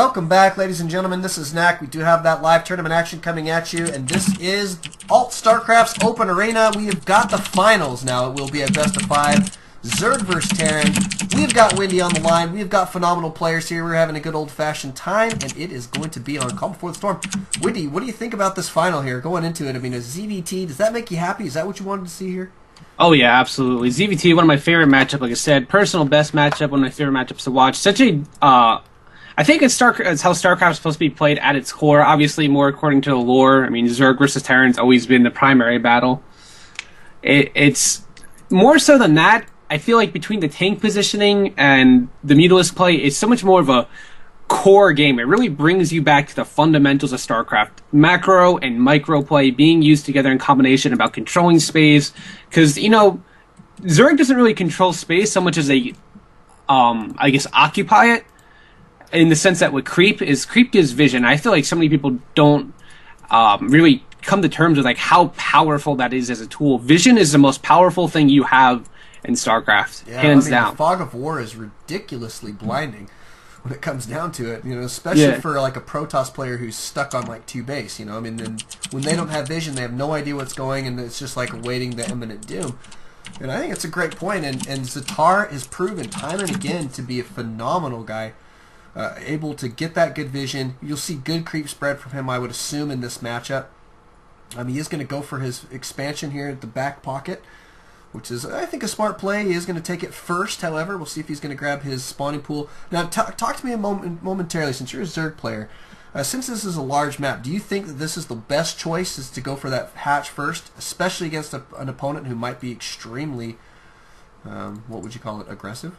Welcome back, ladies and gentlemen. This is Knack. We do have that live tournament action coming at you, and this is ALT-Stracraft's Open Arena. We have got the finals now. It will be a best of 5. Zerg versus Terran. We've got Windy on the line. We've got phenomenal players here. We're having a good old-fashioned time, and it is going to be on Calm Before the Storm. Windy, what do you think about this final here? Going into it, I mean, a ZVT, does that make you happy? Is that what you wanted to see here? Oh, yeah, absolutely. ZVT, one of my favorite matchups, like I said. Personal best matchup, one of my favorite matchups to watch. Such a, I think it's how StarCraft is supposed to be played at its core. Obviously, more according to the lore. I mean, Zerg versus Terran's always been the primary battle. It's more so than that. I feel like between the tank positioning and the Mutalisk play, it's so much more of a core game. It really brings you back to the fundamentals of StarCraft. Macro and micro play being used together in combination about controlling space. Because, you know, Zerg doesn't really control space so much as they, I guess, occupy it. In the sense that what creep gives vision. I feel like so many people don't really come to terms with like how powerful that is as a tool. Vision is the most powerful thing you have in StarCraft, hands down. The fog of war is ridiculously blinding when it comes down to it. You know, especially for like a Protoss player who's stuck on like 2 base. You know, I mean, then when they don't have vision, they have no idea what's going, and it's just like awaiting the imminent doom. And I think it's a great point. And sCztaaar has proven time and again to be a phenomenal guy. Able to get that good vision. You'll see good creep spread from him, I would assume, in this matchup. He is going to go for his expansion here at the back pocket, which is, I think, a smart play. He is going to take it first, however. We'll see if he's going to grab his spawning pool. Now, talk to me momentarily, since you're a Zerg player. Since this is a large map, do you think that this is the best choice, is to go for that hatch first, especially against an opponent who might be extremely, what would you call it, aggressive?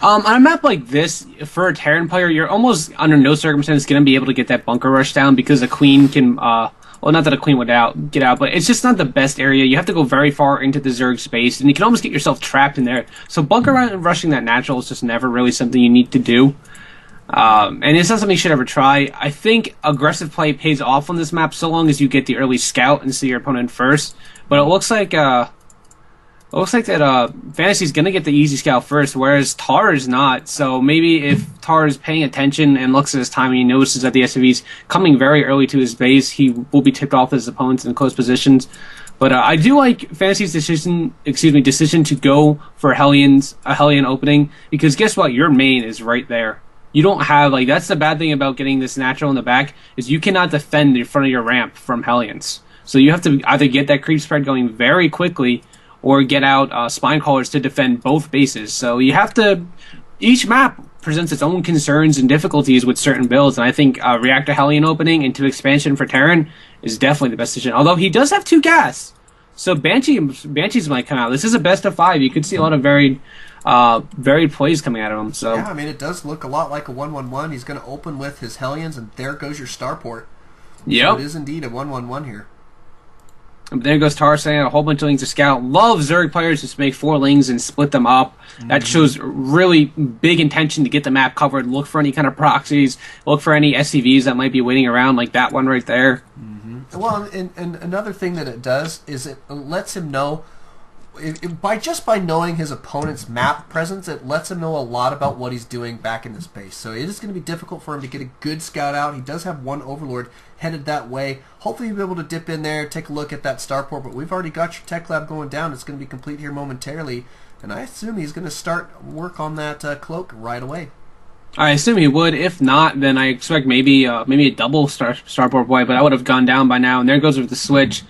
On a map like this, for a Terran player, you're almost under no circumstance going to be able to get that bunker rush down because a queen can, well, not that a queen would get out, but it's just not the best area. You have to go very far into the Zerg space, and you can almost get yourself trapped in there. So bunker rushing that natural is just never really something you need to do. And it's not something you should ever try. I think aggressive play pays off on this map so long as you get the early scout and see your opponent first. But it looks like that Fantasy's going to get the easy scout first, whereas Tar is not. So maybe if Tar is paying attention and looks at his time and he notices that the SCV's coming very early to his base, he will be tipped off his opponents in close positions. But I do like Fantasy's decision to go for a Hellion opening, because guess what? Your main is right there. You don't have, like, that's the bad thing about getting this natural in the back, is you cannot defend in front of your ramp from Hellions. So you have to either get that creep spread going very quickly, or get out spine callers to defend both bases. So you have to, each map presents its own concerns and difficulties with certain builds, and I think Reactor Hellion opening into expansion for Terran is definitely the best decision. Although he does have 2 gas, so Banshees might come out. This is a best of 5. You could see a lot of varied plays coming out of him. So yeah, I mean, it does look a lot like a 1-1-1. He's going to open with his Hellions, and there goes your starport. Yep. So it is indeed a 1-1-1 here. And there goes Tar saying a whole bunch of lanes to scout. Love Zerg players just make 4 lanes and split them up. That shows really big intention to get the map covered. Look for any kind of proxies. Look for any SCVs that might be waiting around, like that one right there. Well, and another thing that it does is it lets him know, just by knowing his opponent's map presence, it lets him know a lot about what he's doing back in his base. So it is going to be difficult for him to get a good scout out. He does have 1 Overlord headed that way. Hopefully he'll be able to dip in there, take a look at that starport, but we've already got your tech lab going down. It's going to be complete here momentarily, and I assume he's going to start work on that cloak right away. I assume he would. If not, then I expect maybe a double starport boy, but I would have gone down by now. And there goes with the switch.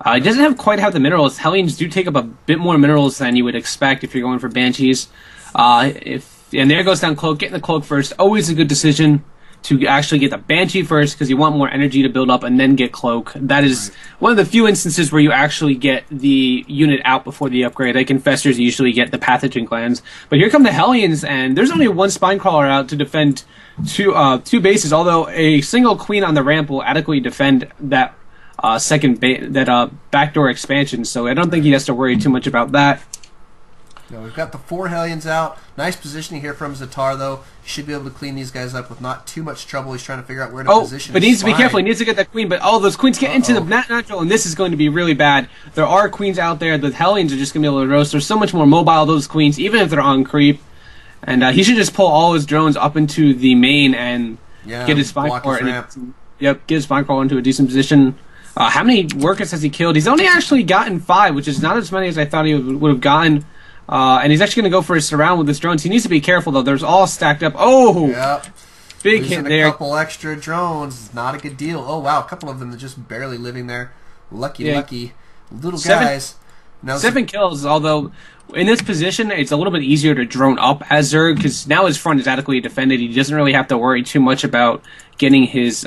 He doesn't quite have the minerals. Hellions do take up a bit more minerals than you would expect if you're going for Banshees. And there goes down Cloak. Getting the Cloak first, always a good decision to actually get the Banshee first, because you want more energy to build up and then get Cloak. That is one of the few instances where you actually get the unit out before the upgrade. Like Infestors usually get the Pathogen Glands. But here come the Hellions, and there's only 1 Spinecrawler out to defend two bases, although a single Queen on the ramp will adequately defend that backdoor expansion, so I don't think he has to worry too much about that. No, we've got the 4 Hellions out. Nice positioning here from sCztaaar, though. He should be able to clean these guys up with not too much trouble. He's trying to figure out where to position. But he needs to be careful. He needs to get that queen. But those queens get into the natural, and this is going to be really bad. There are queens out there. The Hellions are just going to be able to roast. They're so much more mobile, those queens, even if they're on creep. And he should just pull all his drones up into the main and get his spine crawler. Get his spine crawler into a decent position. How many workers has he killed? He's only actually gotten 5, which is not as many as I thought he would have gotten. And he's actually going to go for his surround with his drones. He needs to be careful, though. There's all stacked up. Oh! Yep. Big hit there. A couple extra drones. Not a good deal. Oh, wow. A couple of them are just barely living there. Lucky little guys. Now 7 kills, although in this position, it's a little bit easier to drone up as Zerg, because now his front is adequately defended. He doesn't really have to worry too much about getting his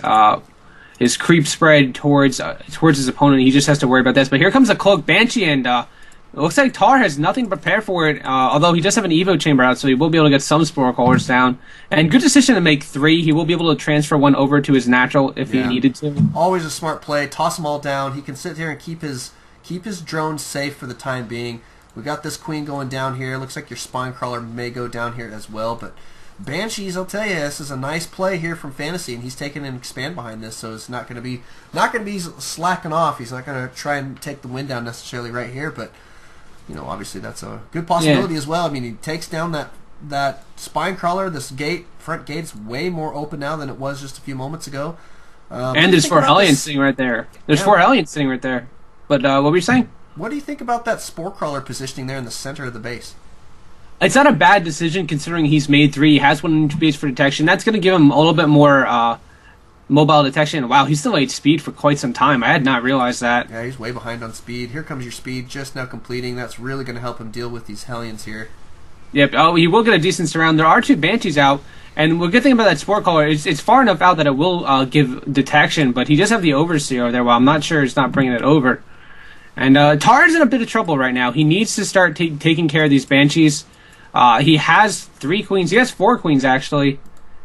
creep spread towards his opponent. He just has to worry about this. But here comes a Cloak Banshee, and it looks like Tar has nothing prepared for it, although he does have an Evo chamber out, so he will be able to get some Spore Crawlers down. And good decision to make 3. He will be able to transfer 1 over to his natural if he needed to. Always a smart play. Toss them all down. He can sit here and keep his drones safe for the time being. We got this queen going down here. Looks like your spine crawler may go down here as well, but Banshees, I'll tell you, this is a nice play here from Fantasy, and he's taking an expand behind this, so it's not going to be slacking off. He's not going to try and take the win down necessarily right here, but obviously that's a good possibility as well. I mean, he takes down that spine crawler. This front gate is way more open now than it was just a few moments ago. And there's 4 Hellions sitting right there. There's 4 Hellions sitting right there. But what were you saying? What do you think about that Spore Crawler positioning there in the center of the base? It's not a bad decision considering he's made 3. He has 1 inch base for detection. That's going to give him a little bit more mobile detection. Wow, he's still at speed for quite some time. I had not realized that. Yeah, he's way behind on speed. Here comes your speed just now completing. That's really going to help him deal with these Hellions here. Yep. Oh, he will get a decent surround. There are 2 Banshees out. And the good thing about that Spore Crawler is it's far enough out that it will give detection, but he does have the Overseer over there. Well, I'm not sure it's not bringing it over. And Tar's in a bit of trouble right now. He needs to start taking care of these Banshees. He has 3 queens. He has 4 queens, actually.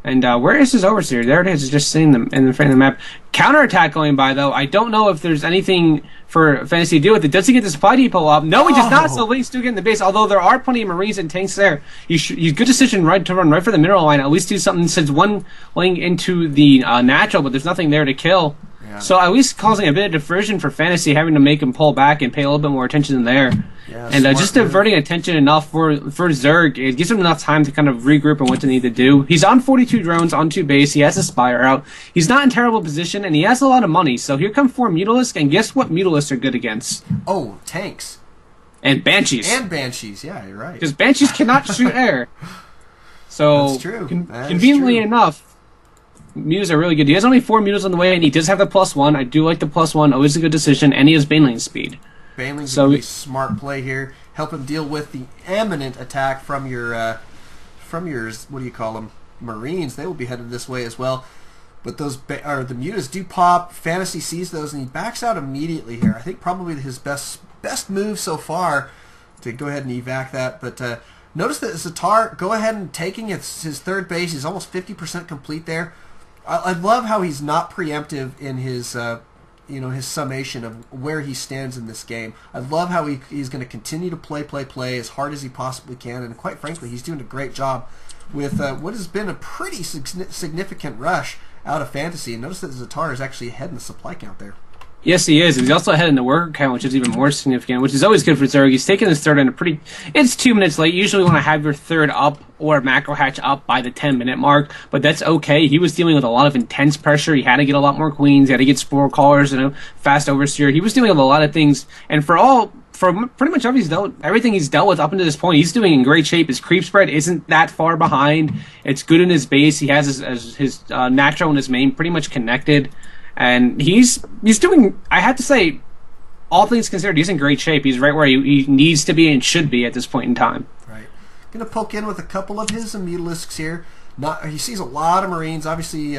And where is his Overseer? There it is. It's just sitting in the front of the map. Counterattack going by, though. I don't know if there's anything for Fantasy to do with it. Does he get the supply depot up? No, he does not. So Link's still getting the base. Although there are plenty of Marines and tanks there. Good decision to run right for the mineral line. At least do something. Sends 1 Link into the natural, but there's nothing there to kill. Yeah. So at least causing a bit of diversion for Fantasy, having to make him pull back and pay a little bit more attention in there. Yeah, and just diverting attention enough for Zerg. It gives him enough time to kind of regroup and what to need to do. He's on 42 drones, on 2 base. He has a Spire out. He's not in terrible position, and he has a lot of money. So here come 4 Mutalisks, and guess what Mutalisks are good against? Oh, tanks. And Banshees. Yeah, you're right. Because Banshees cannot shoot air. So, that's true. Conveniently enough, Mutas are really good. He has only 4 Mutas on the way, and he does have the +1. I do like the +1. Always a good decision, and he has Banelane speed. Baneling's a really smart play here. Help him deal with the imminent attack from your what do you call them? Marines. They will be headed this way as well. But the Mutas do pop. Fantasy sees those, and he backs out immediately here. I think probably his best move so far to go ahead and evac that. But notice that sCztaaar go ahead and taking his 3rd base. He's almost 50% complete there. I love how he's not preemptive in his his summation of where he stands in this game. I love how he's going to continue to play as hard as he possibly can, and quite frankly, he's doing a great job with what has been a pretty significant rush out of Fantasy. And notice that sCztaaar is actually ahead in the supply count there. Yes, he is. He's also ahead in the worker count, which is even more significant, which is always good for Zerg. He's taking his 3rd in it's 2 minutes late. Usually want to have your 3rd up or macro hatch up by the 10-minute mark, but that's okay. He was dealing with a lot of intense pressure. He had to get a lot more queens. He had to get Spore Callers and a fast Overseer. He was dealing with a lot of things, and for pretty much everything he's dealt with up until this point, he's doing in great shape. His creep spread isn't that far behind. It's good in his base. He has his natural and his main pretty much connected. And he's doing, I have to say, all things considered, he's in great shape. He's right where he needs to be and should be at this point in time. Right. Going to poke in with a couple of his Mutalisks here. He sees a lot of Marines. Obviously,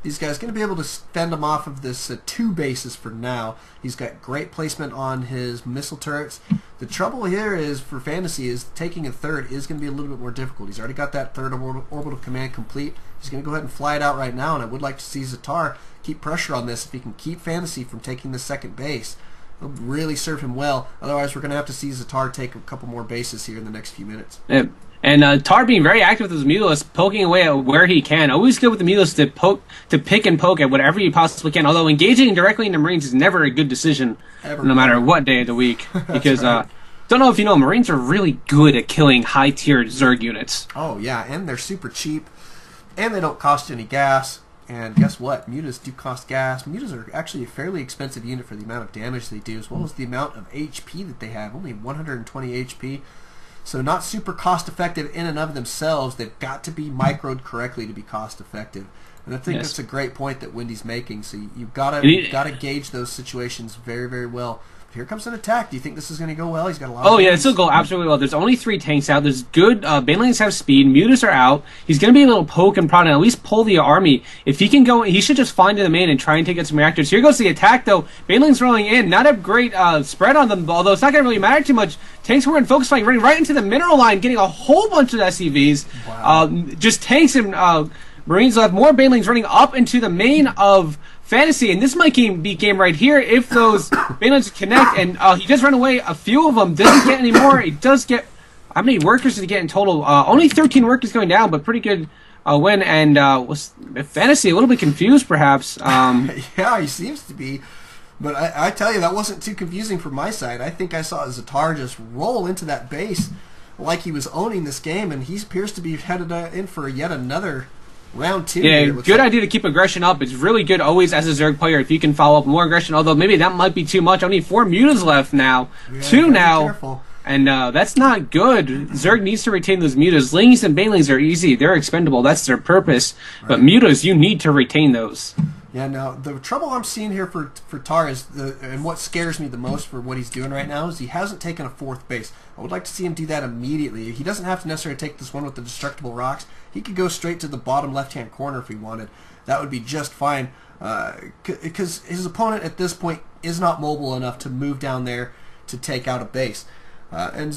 these guys going to be able to fend him off of this 2 bases for now. He's got great placement on his missile turrets. The trouble here is for Fantasy is taking a 3rd is going to be a little bit more difficult. He's already got that 3rd orbital command complete. He's going to go ahead and fly it out right now, and I would like to see sCztaaar keep pressure on this. If he can keep Fantasy from taking the 2nd base, it'll really serve him well. Otherwise, we're going to have to see sCztaaar take a couple more bases here in the next few minutes. Yep. And Tar being very active with his Mutalisks, poking away at where he can. Always good with the Mutalisks to pick and poke at whatever you possibly can. Although engaging directly into Marines is never a good decision, no matter what day of the week. Because right. don't know if you know, Marines are really good at killing high-tiered Zerg units. Oh, yeah, and they're super cheap, and they don't cost any gas. And guess what? Mutas do cost gas. Mutas are actually a fairly expensive unit for the amount of damage they do, as well as the amount of HP that they have. Only 120 HP. So not super cost-effective in and of themselves. They've got to be microed correctly to be cost-effective. And I think that's a great point that Wendy's making. So you've got to gauge those situations very, very well. Here comes an attack. Do you think this is going to go well? He's got a lot of yeah, it's going to go absolutely well. There's only 3 tanks out. There's good, Banelings have speed, Mutas are out. He's going to be able to poke and prod and at least pull the army. If he can go, he should just find in the main and try and take out some reactors. Here goes the attack, though. Banelings rolling in. Not a great spread on them, although it's not going to really matter too much. Tanks were in focus fight, running right into the mineral line, getting a whole bunch of SCVs. Wow. Just tanks and Marines left. More Banelings running up into the main of Fantasy, and this might be game right here if those Banelings connect, and he does run away. A few of them doesn't get any more. He does get, how many workers did he get in total? Only 13 workers going down, but pretty good win, and was Fantasy a little bit confused perhaps. Yeah, he seems to be, but I tell you, that wasn't too confusing from my side. I think I saw sCztaaar just roll into that base like he was owning this game, and he appears to be headed in for yet another round 2. Yeah, good idea to keep aggression up. It's really good always as a Zerg player if you can follow up more aggression, although maybe that might be too much. Only 4 Mutas left now. Yeah, 2 now. Careful. And that's not good. Zerg needs to retain those Mutas. Lings and Banelings are easy. They're expendable. That's their purpose. Right. But Mutas, you need to retain those. Yeah, now, the trouble I'm seeing here for Tar is, and what scares me the most for what he's doing right now, is he hasn't taken a 4th base. I would like to see him do that immediately. He doesn't have to necessarily take this one with the destructible rocks. He could go straight to the bottom left-hand corner if he wanted. That would be just fine, because his opponent at this point is not mobile enough to move down there to take out a base. And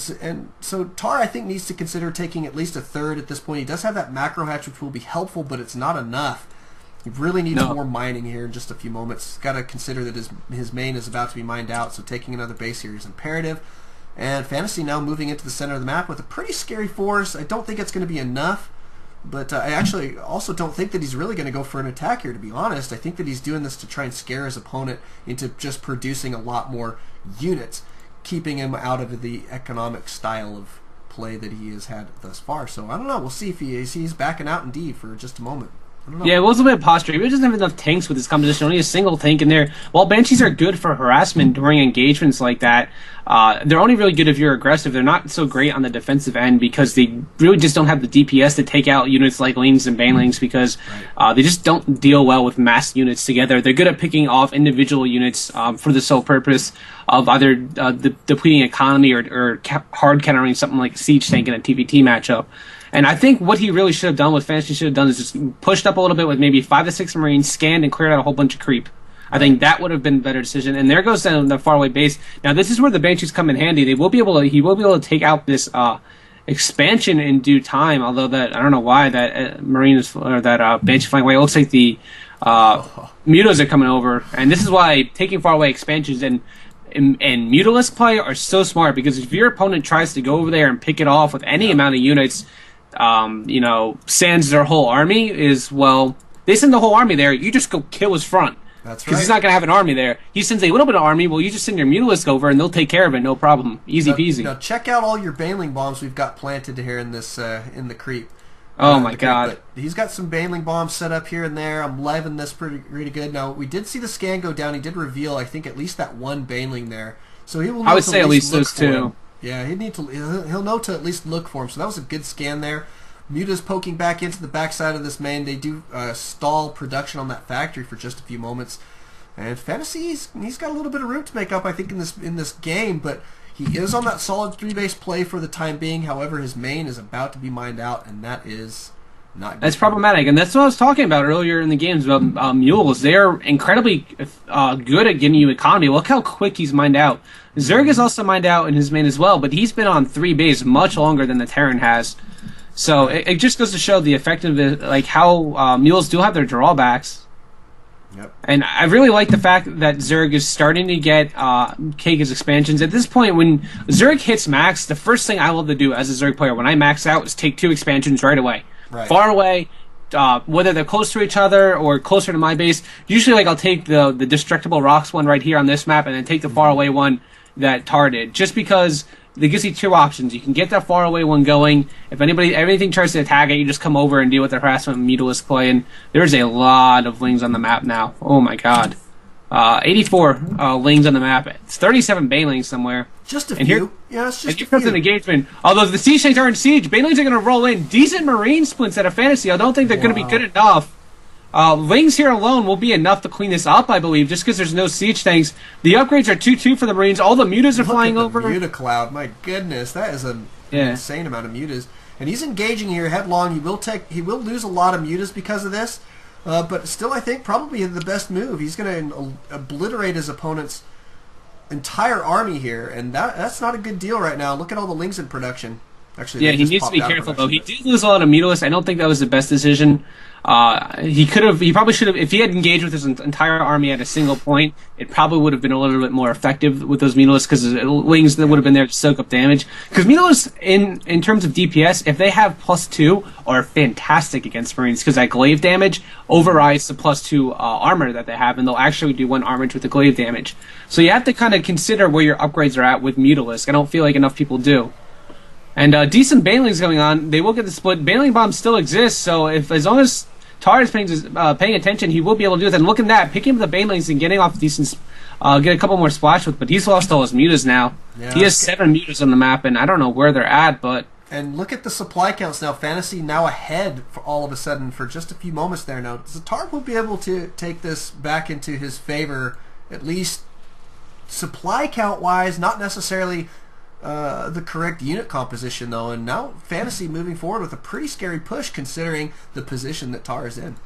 so Tar, I think, needs to consider taking at least a 3rd at this point. He does have that macro hatch, which will be helpful, but it's not enough. He really needs more mining here in just a few moments. Got to consider that his main is about to be mined out, so taking another base here is imperative. And Fantasy now moving into the center of the map with a pretty scary force. I don't think it's going to be enough, but I actually also don't think that he's really going to go for an attack here, to be honest. I think that he's doing this to try and scare his opponent into just producing a lot more units, keeping him out of the economic style of play that he has had thus far. So I don't know. We'll see if he's backing out indeed for just a moment. Yeah, it was a bit of posture. He doesn't have enough tanks with his composition. Only a single tank in there. While Banshees are good for harassment during engagements like that, they're only really good if you're aggressive. They're not so great on the defensive end because they really just don't have the DPS to take out units like Lings and Banelings because they just don't deal well with mass units together. They're good at picking off individual units for the sole purpose of either depleting economy or hard countering something like Siege Tank in a TVT matchup. And I think what he really should have done, what Fantasy should have done, is just pushed up a little bit with maybe 5 to 6 Marines, scanned, and cleared out a whole bunch of creep. I think that would have been a better decision. And there goes the faraway base. Now, this is where the Banshees come in handy. He will be able to take out this expansion in due time, although that I don't know why that Marine is, or that Banshee flying away. It looks like the Mutas are coming over. And this is why taking faraway expansions and Mutalist play are so smart, because if your opponent tries to go over there and pick it off with any amount of units, sans their whole army, they send the whole army there, you just go kill his front. That's right. Because he's not going to have an army there. He sends a little bit of army, well, you just send your Mutalist over and they'll take care of it, no problem. Easy peasy. Now check out all your Baneling bombs we've got planted here in this in the creep. Oh my god. But he's got some Baneling bombs set up here and there. I'm living this pretty good. Now, we did see the scan go down. He did reveal, I think, at least that one Baneling there. So he will know I would say at least those 2. Yeah, he'll know to at least look for him. So that was a good scan there. Muta's poking back into the backside of this main. They do stall production on that factory for just a few moments. And Fantasy, he's got a little bit of room to make up, I think, in this game, but he is on that solid 3-base play for the time being. However, his main is about to be mined out, and that is not good. That's problematic, and that's what I was talking about earlier in the games about mules. They are incredibly good at giving you economy. Look how quick he's mined out. Zerg is also mined out in his main as well, but he's been on 3-base much longer than the Terran has. So it just goes to show the effectiveness, like how mules do have their drawbacks. Yep. And I really like the fact that Zerg is starting to get cake his expansions. At this point, when Zerg hits max, the first thing I love to do as a Zerg player when I max out is take 2 expansions right away. Right. Far away, whether they're close to each other or closer to my base. Usually, like, I'll take the destructible rocks one right here on this map and then take the far away one that Tar did. Just because it gives you two options. You can get that far away one going. If anything tries to attack it, you just come over and deal with the harassment Mutalisk play. And there's a lot of Lings on the map now. Oh my god. 84 Lings on the map. It's 37 Banelings somewhere. Just a few. Yeah, it's just a few. Here comes an engagement. Although the siege tanks are in siege, Banelings are going to roll in. Decent Marine splints out of Fantasy. I don't think they're going to be good enough. Lings here alone will be enough to clean this up, I believe, just because there's no siege tanks. The upgrades are 2-2 for the Marines. All the mutas are flying over. Muta cloud, my goodness, that is an insane amount of mutas. And he's engaging here headlong. He will lose a lot of mutas because of this. But still, I think probably the best move. He's going to obliterate his opponent's entire army here, and that's not a good deal right now. Look at all the Lings in production. Actually, yeah, he needs to be careful though. He did lose a lot of Mutalisk. I don't think that was the best decision. He probably should have. If he had engaged with his entire army at a single point, it probably would have been a little bit more effective with those Mutalisks, because Lings that would have been there to soak up damage. Because Mutalisks, in terms of DPS, if they have +2, are fantastic against Marines, because that glaive damage overrides the +2 armor that they have, and they'll actually do 1 armor with the glaive damage. So you have to kind of consider where your upgrades are at with Mutalisk. I don't feel like enough people do. And decent Banelings going on. They will get the split. Baneling Bomb still exists, so as long as Tar is paying attention, he will be able to do that. And look at that, picking up the Banelings and getting off decent, get a couple more splash with. But he's lost all his mutas now. Yeah, he has 7 mutas on the map, and I don't know where they're at, but. And look at the supply counts now. Fantasy now ahead for all of a sudden for just a few moments there. Now sCztaaar will be able to take this back into his favor, at least supply count wise, not necessarily the correct unit composition though, and now Fantasy moving forward with a pretty scary push considering the position that Tar is in.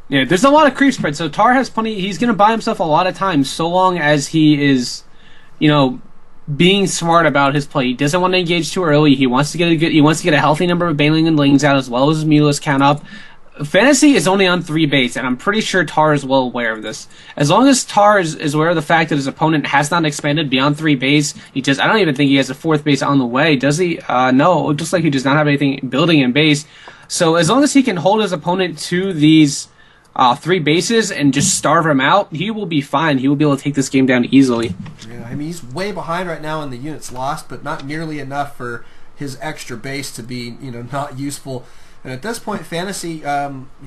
Yeah, there's a lot of creep spread, so Tar has plenty. He's going to buy himself a lot of time so long as he is, being smart about his play. He doesn't want to engage too early. He wants to get a healthy number of Baneling and Lings out as well as his Mutalisk count up. Fantasy is only on 3 base, and I'm pretty sure Tar is well aware of this. As long as Tar is aware of the fact that his opponent has not expanded beyond 3 base, I don't even think he has a 4th base on the way, does he? No, just like he does not have anything building in base. So as long as he can hold his opponent to these 3 bases and just starve him out, he will be fine. He will be able to take this game down easily. Yeah, I mean, he's way behind right now in the units lost, but not nearly enough for his extra base to be, not useful. And at this point, Fantasy,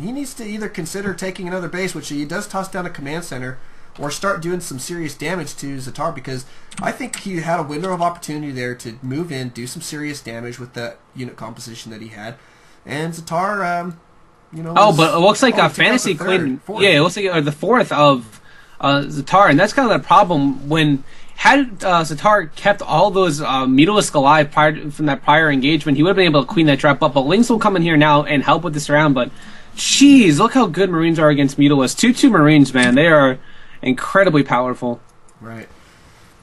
he needs to either consider taking another base, which he does toss down a command center, or start doing some serious damage to sCztaaar, because I think he had a window of opportunity there to move in, do some serious damage with that unit composition that he had. And sCztaaar, but it looks like Fantasy cleaned. Yeah, it looks like the 4th of sCztaaar, and that's kind of the problem when. Had sCztaaar kept all those Mutalisk alive from that prior engagement, he would have been able to clean that trap up. But Lings will come in here now and help with this round. But, jeez, look how good Marines are against Mutalisk. 2-2 Marines, man. They are incredibly powerful. Right.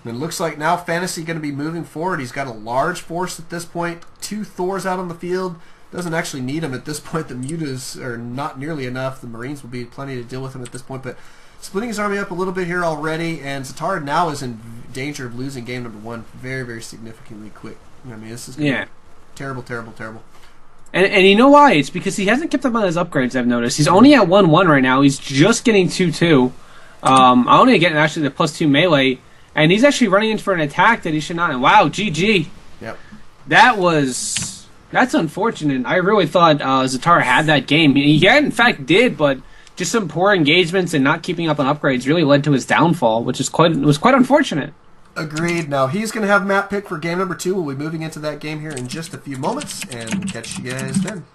And it looks like now Fantasy going to be moving forward. He's got a large force at this point. 2 Thors out on the field. Doesn't actually need them at this point. The mutas are not nearly enough. The Marines will be plenty to deal with him at this point. But splitting his army up a little bit here already, and sCztaaar now is in danger of losing game number 1 very, very significantly quick. I mean, this is terrible, terrible, terrible. And you know why? It's because he hasn't kept up on his upgrades, I've noticed. He's only at 1-1 right now. He's just getting 2-2. Only getting actually the +2 melee, and he's actually running in for an attack that he should not. And wow, GG. Yep. That's unfortunate. I really thought sCztaaar had that game. He in fact did, but just some poor engagements and not keeping up on upgrades really led to his downfall, which was quite unfortunate. Agreed. Now he's going to have map pick for game number 2. We'll be moving into that game here in just a few moments, and catch you guys then.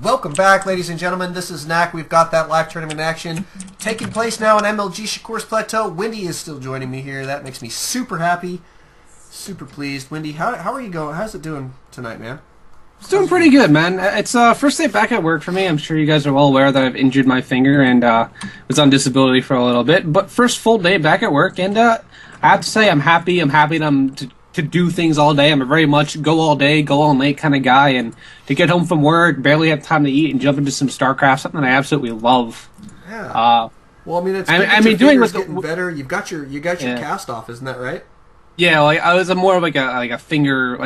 Welcome back, ladies and gentlemen. This is Knack. We've got that live tournament action taking place now on MLG Shakur's Plateau. Wendy is still joining me here. That makes me super happy, super pleased. Wendy, how are you going? How's it doing tonight, man? It's doing pretty good, man. It's first day back at work for me. I'm sure you guys are well aware that I've injured my finger and was on disability for a little bit. But first full day back at work, and I have to say I'm happy. I'm happy to do things all day. I'm a very much go all day, go all night kind of guy, and to get home from work, barely have time to eat, and jump into some Starcraft, something I absolutely love. Yeah. Well, I mean, it's doing what's getting better. You've got your cast off, isn't that right? Yeah, like I was more of like a finger,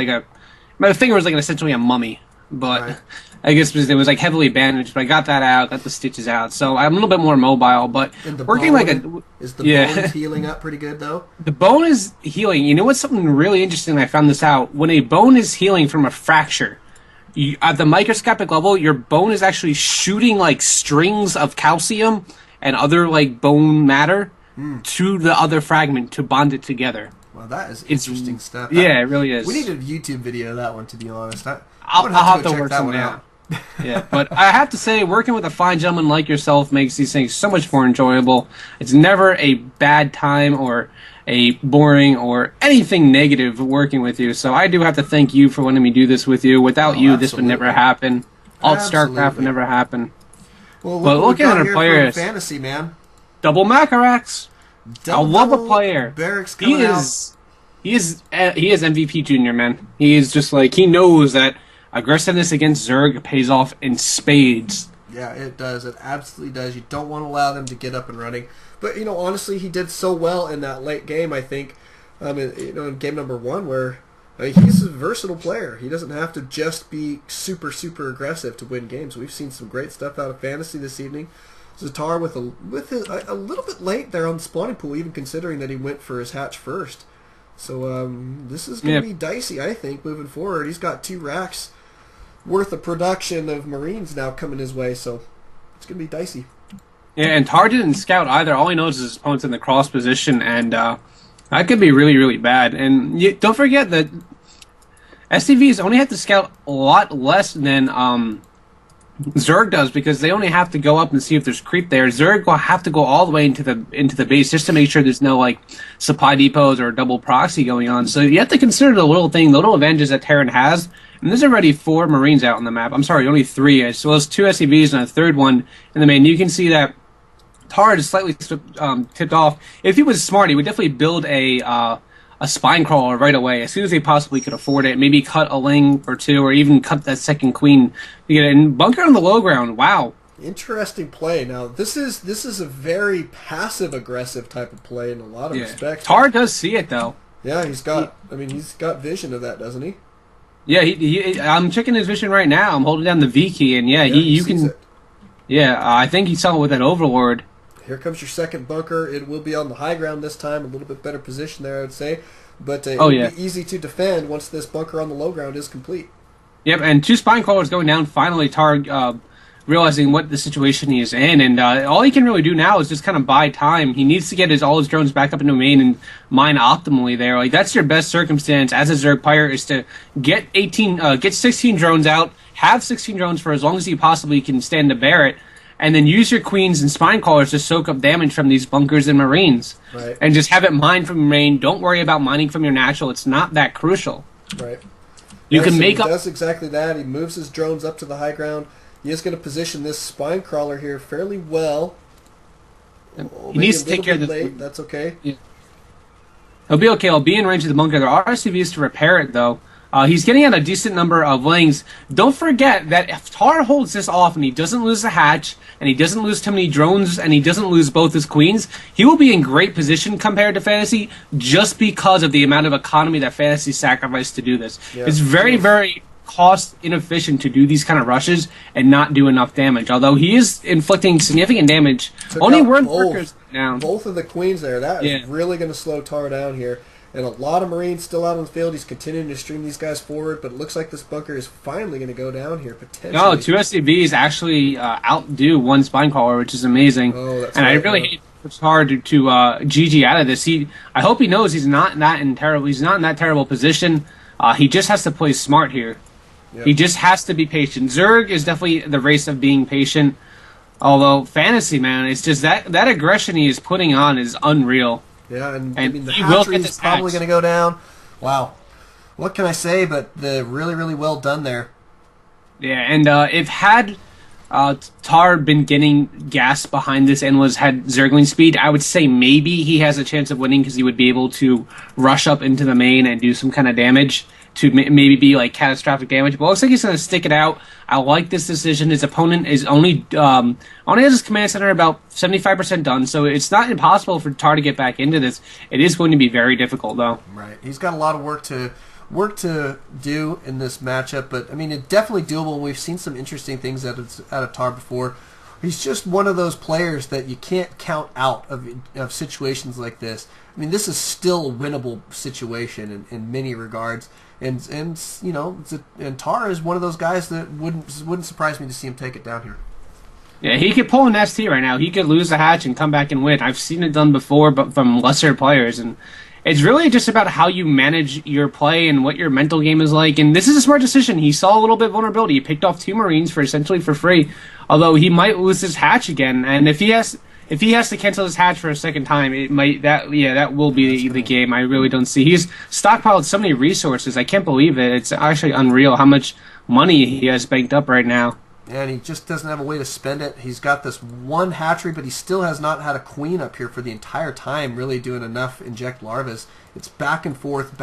my finger was like essentially a mummy, but Right. I guess it was like heavily bandaged. But I got that out, got the stitches out, so I'm a little bit more mobile. But And the working like bone a is the yeah, bones healing up pretty good though. the bone is healing. You know what's something really interesting? I found this out when a bone is healing from a fracture. At the microscopic level, your bone is actually shooting like strings of calcium and other like bone matter to the other fragment to bond it together. Well, that is It's interesting stuff. Yeah, it really is. We need a YouTube video of that one, to be honest. I'll I'm have go to check work that something one out. Yeah, but I have to say, working with a fine gentleman like yourself makes these things so much more enjoyable. It's never a bad time or a boring or anything negative working with you. So I do have to thank you for letting me do this with you. Without you, this would never happen. Alt-Stracraft would never happen. Well, But looking at our here players, for fantasy, man. double Macarax. I love a player. Barracks He coming out. he is MVP junior, man. He is just like, he knows that aggressiveness against Zerg pays off in spades. Yeah, it does. It absolutely does. You don't want to allow them to get up and running. But, honestly, he did so well in that late game, I think, in game number 1, where he's a versatile player. He doesn't have to just be super, super aggressive to win games. We've seen some great stuff out of fantasy this evening. sCztaaar with a little bit late there on the spawning pool, even considering that he went for his hatch first. So this is going to be dicey, I think, moving forward. He's got 2 racks worth of production of Marines now coming his way, so it's going to be dicey. Yeah, and Tar didn't scout either. All he knows is his opponent's in the cross position, and that could be really, really bad. And don't forget that SCVs only have to scout a lot less than Zerg does, because they only have to go up and see if there's creep there. Zerg will have to go all the way into the base just to make sure there's no like supply depots or double proxy going on. So you have to consider the little advantages that Terran has. And there's already 4 Marines out on the map. I'm sorry, only 3, as well as 2 SCVs and a third one in the main. You can see that Tar is slightly tipped off. If he was smart, he would definitely build a spine crawler right away, as soon as they possibly could afford it. Maybe cut a Ling or 2, or even cut that second queen to get it. And bunker on the low ground. Wow. Interesting play. Now, this is a very passive-aggressive type of play in a lot of respects. Tar does see it, though. Yeah, he's got vision of that, doesn't he? Yeah, I'm checking his vision right now. I'm holding down the V key, and you can. It. Yeah, I think he saw it with that Overlord. Here comes your second bunker. It will be on the high ground this time, a little bit better position there, I would say. But it will be easy to defend once this bunker on the low ground is complete. Yep, and 2 spine crawlers going down. Finally, Tar realizing what the situation he is in, and all he can really do now is just kind of buy time. He needs to get all his drones back up into main and mine optimally there. Like, that's your best circumstance as a Zerg player, is to get 16 drones out, have 16 drones for as long as you possibly can stand to bear it, and then use your queens and spine crawlers to soak up damage from these bunkers and Marines. Right. And just have it mined from main. Don't worry about mining from your natural. It's not that crucial. Right. You can make he up. does exactly that. He moves his drones up to the high ground. He is going to position this spine crawler here fairly well. He needs to take care of this. Late. That's okay. Yeah. He'll be okay. He'll be in range of the bunker. There are SCVs to repair it, though. He's getting out a decent number of Lings. Don't forget that if Tar holds this off and he doesn't lose the hatch, and he doesn't lose too many drones, and he doesn't lose both his queens, he will be in great position compared to Fantasy, just because of the amount of economy that Fantasy sacrificed to do this. Yeah. It's very, very cost inefficient to do these kind of rushes and not do enough damage. Although he is inflicting significant damage. Only one workers down. Both of the queens there. That is really going to slow Tar down here. And a lot of Marines still out on the field. He's continuing to stream these guys forward, but it looks like this bunker is finally going to go down here, potentially. No, 2 SCVs actually outdo 1 spine crawler, which is amazing. Oh, that's and I really hate it's hard to GG out of this. I hope he knows he's not in that terrible position. He just has to play smart here. Yep. He just has to be patient. Zerg is definitely the race of being patient. Although Fantasy, man, it's just that aggression he is putting on is unreal. Yeah, and I mean, the hatchery is probably going to go down. Wow. What can I say but really, really well done there. Yeah, and if had Tar been getting gas behind this and had Zergling speed, I would say maybe he has a chance of winning, because he would be able to rush up into the main and do some kind of damage. to maybe be like catastrophic damage. But it looks like he's going to stick it out. I like this decision. His opponent is only has his command center about 75% done, so it's not impossible for Tar to get back into this. It is going to be very difficult, though. Right. He's got a lot of work to do in this matchup, but I mean, it's definitely doable. We've seen some interesting things out of Tar before. He's just one of those players that you can't count out of situations like this. I mean, this is still a winnable situation in many regards, and you know, and Tar is one of those guys that wouldn't surprise me to see him take it down here. Yeah, he could pull an ST right now. He could lose the hatch and come back and win. I've seen it done before, but from lesser players, and it's really just about how you manage your play and what your mental game is like. And this is a smart decision. He saw a little bit of vulnerability. He picked off 2 Marines for essentially for free, although he might lose his hatch again. And if he has to cancel his hatch for a second time, that will be the game. I really don't see. He's stockpiled so many resources. I can't believe it. It's actually unreal how much money he has banked up right now. And he just doesn't have a way to spend it. He's got this 1 hatchery, but he still has not had a queen up here for the entire time, really doing enough inject larvas. It's back and forth,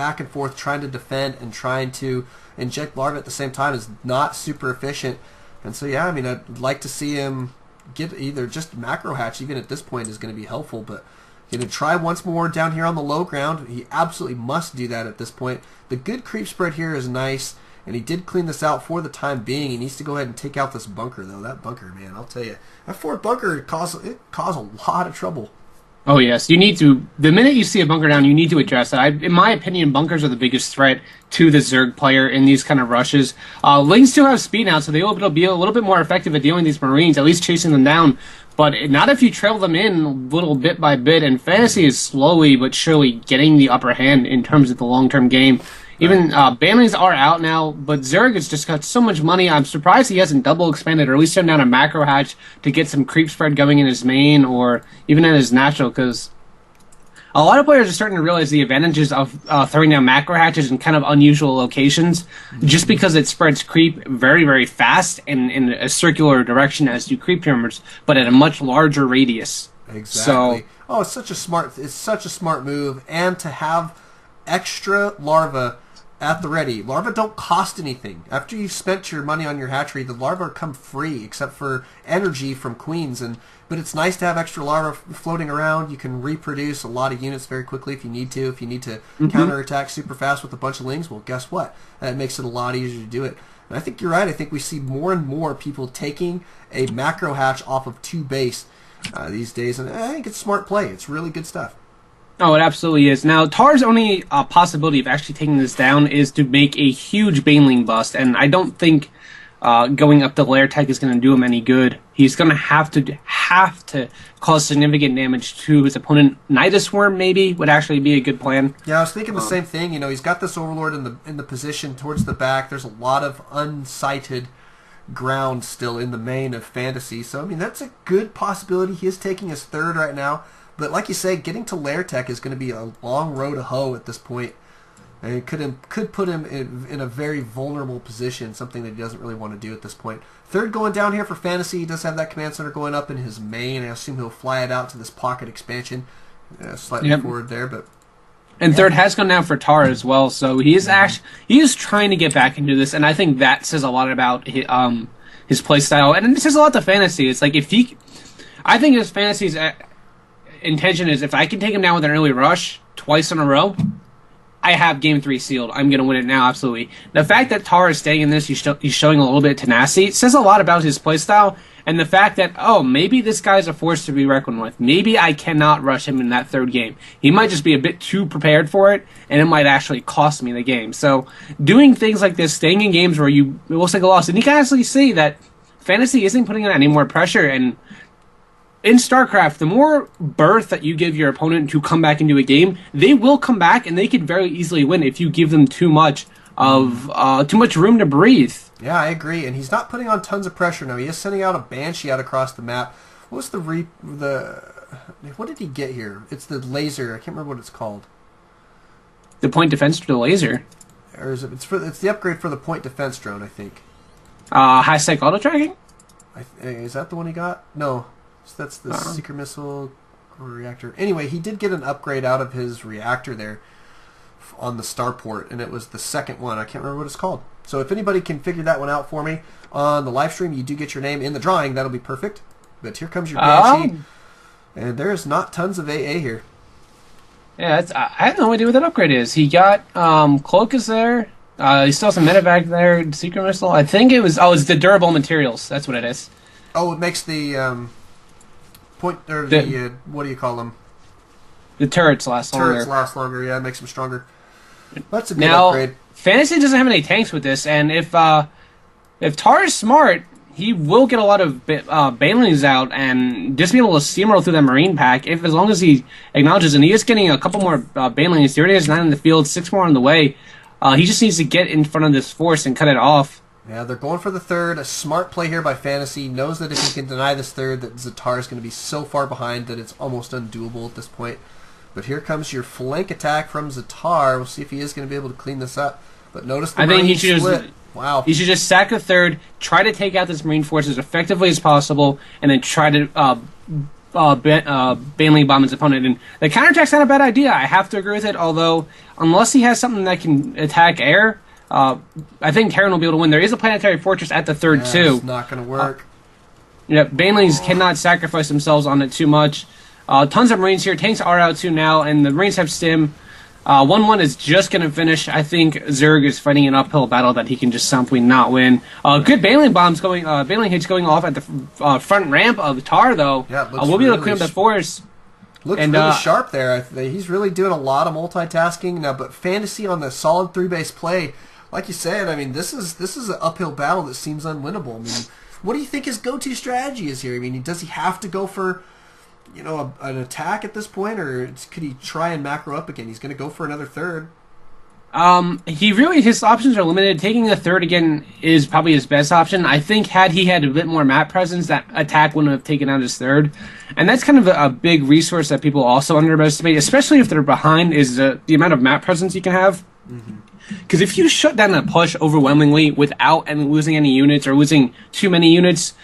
trying to defend and trying to inject larvae at the same time is not super efficient. And so, yeah, I mean, I'd like to see him get either just macro hatch, even at this point, is going to be helpful. But going to try once more down here on the low ground. He absolutely must do that at this point. The good creep spread here is nice. And he did clean this out for the time being. He needs to go ahead and take out this bunker, though. That bunker, man, I'll tell you. That 4th bunker caused a lot of trouble. Oh, yes. You need to. The minute you see a bunker down, you need to address that. In my opinion, bunkers are the biggest threat to the Zerg player in these kind of rushes. Lings still have speed now, so they'll be a little bit more effective at dealing with these Marines, at least chasing them down. But not if you trail them in little bit by bit. And Fantasy is slowly but surely getting the upper hand in terms of the long-term game. Even Banlings are out now, but Zerg has just got so much money. I'm surprised he hasn't double expanded or at least turned down a macro hatch to get some creep spread going in his main or even in his natural, because a lot of players are starting to realize the advantages of throwing down macro hatches in kind of unusual locations, just because it spreads creep very, very fast and in a circular direction as do creep pyramids, but at a much larger radius. Exactly. So, it's such a smart move, and to have extra larvae at the ready. Larvae don't cost anything. After you've spent your money on your hatchery, the larvae come free, except for energy from queens. But it's nice to have extra larvae floating around. You can reproduce a lot of units very quickly if you need to. If you need to counterattack super fast with a bunch of lings, well, guess what? That makes it a lot easier to do it. And I think you're right. I think we see more and more people taking a macro hatch off of 2 base these days, and I think it's smart play. It's really good stuff. Oh, it absolutely is. Now, Tar's only possibility of actually taking this down is to make a huge Baneling bust, and I don't think going up the lair tech is going to do him any good. He's going to have to cause significant damage to his opponent. Nidus Worm maybe would actually be a good plan. Yeah, I was thinking the same thing. You know, he's got this Overlord in the position towards the back. There's a lot of unsighted ground still in the main of Fantasy, so I mean that's a good possibility. He is taking his 3rd right now. But like you say, getting to lair tech is going to be a long road to hoe at this point. And it could put him in a very vulnerable position, something that he doesn't really want to do at this point. 3rd going down here for Fantasy. He does have that command center going up in his main. I assume he'll fly it out to this pocket expansion. Slightly forward there, but... And 3rd has gone down for Tar as well, so he is trying to get back into this, and I think that says a lot about his play style. And it says a lot to Fantasy. It's like I think his Fantasy's intention is if I can take him down with an early rush twice in a row, I have game 3 sealed. I'm going to win it now, absolutely. The fact that Tar is staying in this, he's showing a little bit of tenacity, says a lot about his playstyle, and the fact that, maybe this guy's a force to be reckoned with. Maybe I cannot rush him in that 3rd game. He might just be a bit too prepared for it, and it might actually cost me the game. So, doing things like this, staying in games where it looks like a loss, and you can actually see that Fantasy isn't putting on any more pressure, and in StarCraft, the more berth that you give your opponent to come back into a game, they will come back and they could very easily win if you give them too much room to breathe. Yeah, I agree. And he's not putting on tons of pressure now. He is sending out a Banshee out across the map. What was what did he get here? It's the laser. I can't remember what it's called. The point defense to the laser. Or is it? It's the upgrade for the point defense drone, I think. High sec auto tracking. Is that the one he got? No. So that's the secret missile reactor. Anyway, he did get an upgrade out of his reactor there on the starport, and it was the second one. I can't remember what it's called. So if anybody can figure that one out for me on the live stream, you do get your name in the drawing. That'll be perfect. But here comes your Banshee, and there's not tons of AA here. Yeah, I have no idea what that upgrade is. He got Cloak is there. He still has some medevac there. Secret Missile. I think it was. Oh, it's the durable materials. That's what it is. Oh, it makes the what do you call them? The turrets last longer. Turrets last longer. Yeah, it makes them stronger. That's a good now, upgrade. Fantasy doesn't have any tanks with this, and if Tar is smart, he will get a lot of banelings out and just be able to steamroll through that Marine pack as long as he acknowledges. And he is getting a couple more banelings. He already has 9 in the field, 6 more on the way. He just needs to get in front of this force and cut it off. Yeah, they're going for the third. A smart play here by Fantasy. Knows that if he can deny this third, that sCztaaar is going to be so far behind that it's almost undoable at this point. But here comes your flank attack from sCztaaar. We'll see if he is going to be able to clean this up. But notice the Marine split. Wow. He should just sack the third, try to take out this Marine force as effectively as possible, and then try to Baneling bomb his opponent. And the counterattack's not a bad idea. I have to agree with it, although unless he has something that can attack air, I think Terran will be able to win. There is a planetary fortress at the third, too. It's not going to work. Banelings cannot sacrifice themselves on it too much. Tons of Marines here. Tanks are out, too, now, and the Marines have stim. 1-1 is just going to finish. I think Zerg is fighting an uphill battle that he can just simply not win. Good Baneling bombs going, Baneling hits going off at the front ramp of Tar, though. Yeah, we'll be able to clean up the force. Looks really sharp there. He's really doing a lot of multitasking now. But Fantasy on the solid 3-base play, like you said, I mean, this is an uphill battle that seems unwinnable. I mean, what do you think his go-to strategy is here? I mean, does he have to go for an attack at this point, or could he try and macro up again? He's going to go for another third. His options are limited. Taking a third again is probably his best option. I think had he had a bit more map presence, that attack wouldn't have taken out his third. And that's kind of a big resource that people also underestimate, especially if they're behind, is the amount of map presence you can have. Because if you shut down a push overwhelmingly without losing any units or losing too many units,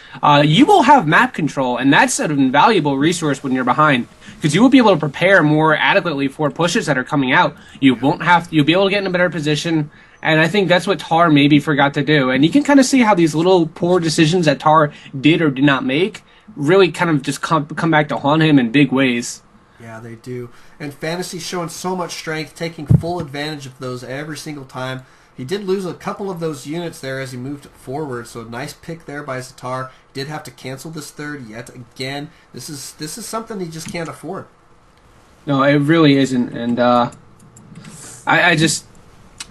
you will have map control, and that's an invaluable resource when you're behind. Because you will be able to prepare more adequately for pushes that are coming out. You'll be able to get in a better position, and I think that's what Tar maybe forgot to do. And you can kind of see how these little poor decisions that Tar did or did not make really kind of just come back to haunt him in big ways. Yeah, they do. And Fantasy's showing so much strength, taking full advantage of those every single time. He did lose a couple of those units there as he moved forward, so nice pick there by sCztaaar. He did have to cancel this third yet again. This is something he just can't afford. No, it really isn't, and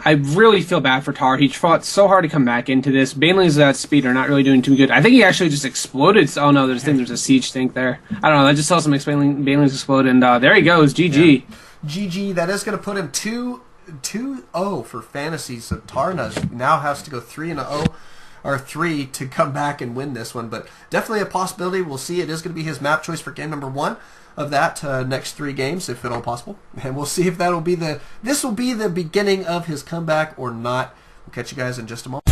I really feel bad for Tar. He fought so hard to come back into this. Banelings at speed are not really doing too good. I think he actually just exploded. Oh no, there's a siege tank there. I don't know. I just saw some Banelings explode, and there he goes. GG. Yeah. GG. That is going to put him 2-0 for Fantasy. So Tar now has to go 3-0 or 3 to come back and win this one. But definitely a possibility. We'll see. It is going to be his map choice for game number 1 of that next 3 games, if at all possible, and we'll see if this will be the beginning of his comeback or not. We'll catch you guys in just a moment.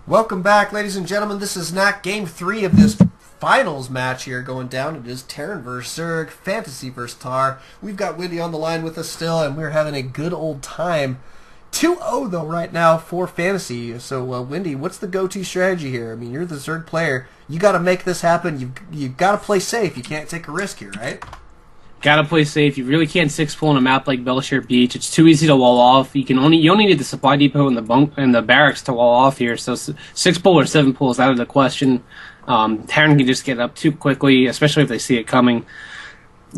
Welcome back, ladies and gentlemen. This is not game 3 of this finals match here going down. It is Terran versus Zerg, Fantasy versus Tar. We've got Wendy on the line with us still, and we're having a good old time. 2-0 though right now for Fantasy. So Wendy, what's the go-to strategy here? I mean, you're the Zerg player. You got to make this happen. You've got to play safe. You can't take a risk here, right? Gotta play safe. You really can't 6-pull on a map like Belshire Beach. It's too easy to wall off. You only need the supply depot and the barracks to wall off here. So 6-pull or 7-pull is out of the question. Terran can just get up too quickly, especially if they see it coming.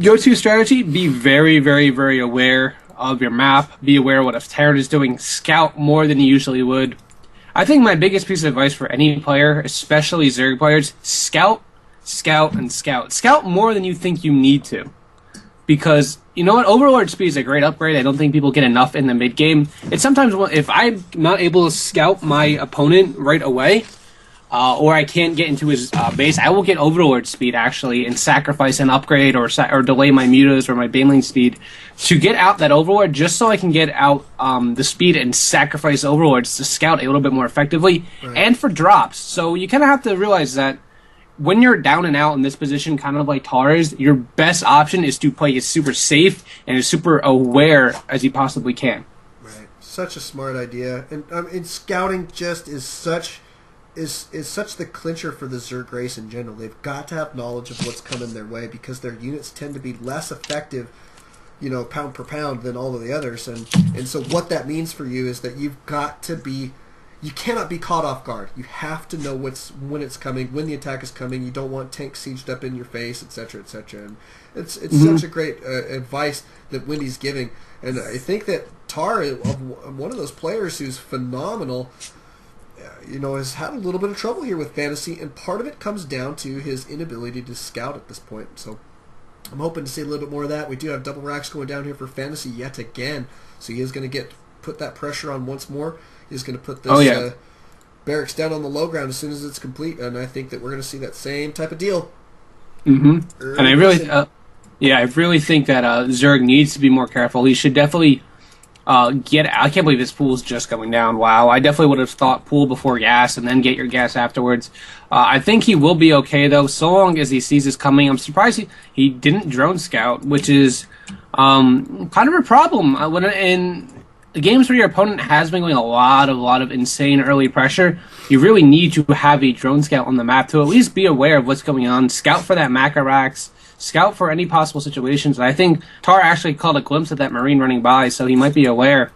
Go-to strategy: be very, very, very aware of your map. Be aware of what a Terran is doing. Scout more than you usually would. I think my biggest piece of advice for any player, especially Zerg players: scout, scout, and scout. Scout more than you think you need to. Because, you know what, Overlord Speed is a great upgrade. I don't think people get enough in the mid-game. It's sometimes, if I'm not able to scout my opponent right away, or I can't get into his base, I will get Overlord speed actually and sacrifice an upgrade or delay my mutas or my Baneling speed to get out that Overlord, just so I can get out the speed and sacrifice Overlords to scout a little bit more effectively, and for drops. So you kind of have to realize that when you're down and out in this position, kind of like Tars, your best option is to play as super safe and as super aware as you possibly can. Right. Such a smart idea. And scouting just is such the clincher for the Zerg race in general. They've got to have knowledge of what's coming their way because their units tend to be less effective, pound per pound than all of the others. And so what that means for you is that you cannot be caught off guard. You have to know when it's coming, when the attack is coming. You don't want tanks sieged up in your face, etc., etc. And it's such a great advice that Wendy's giving. And I think that Tar, one of those players who's phenomenal, has had a little bit of trouble here with fantasy, and part of it comes down to his inability to scout at this point. So I'm hoping to see a little bit more of that. We do have double racks going down here for fantasy yet again, so he is going to put that pressure on once more. He's going to put this barracks down on the low ground as soon as it's complete, and I think that we're going to see that same type of deal. Mm-hmm. And I really think that Zerg needs to be more careful. He should definitely I can't believe this pool's just going down. Wow, I definitely would have thought pool before gas and then get your gas afterwards. I think he will be okay, though, so long as he sees this coming. I'm surprised he didn't drone scout, which is kind of a problem. In games where your opponent has been going a lot of insane early pressure, you really need to have a drone scout on the map to at least be aware of what's going on, scout for that Macarax, scout for any possible situations. And I think Tar actually caught a glimpse of that Marine running by, so he might be aware.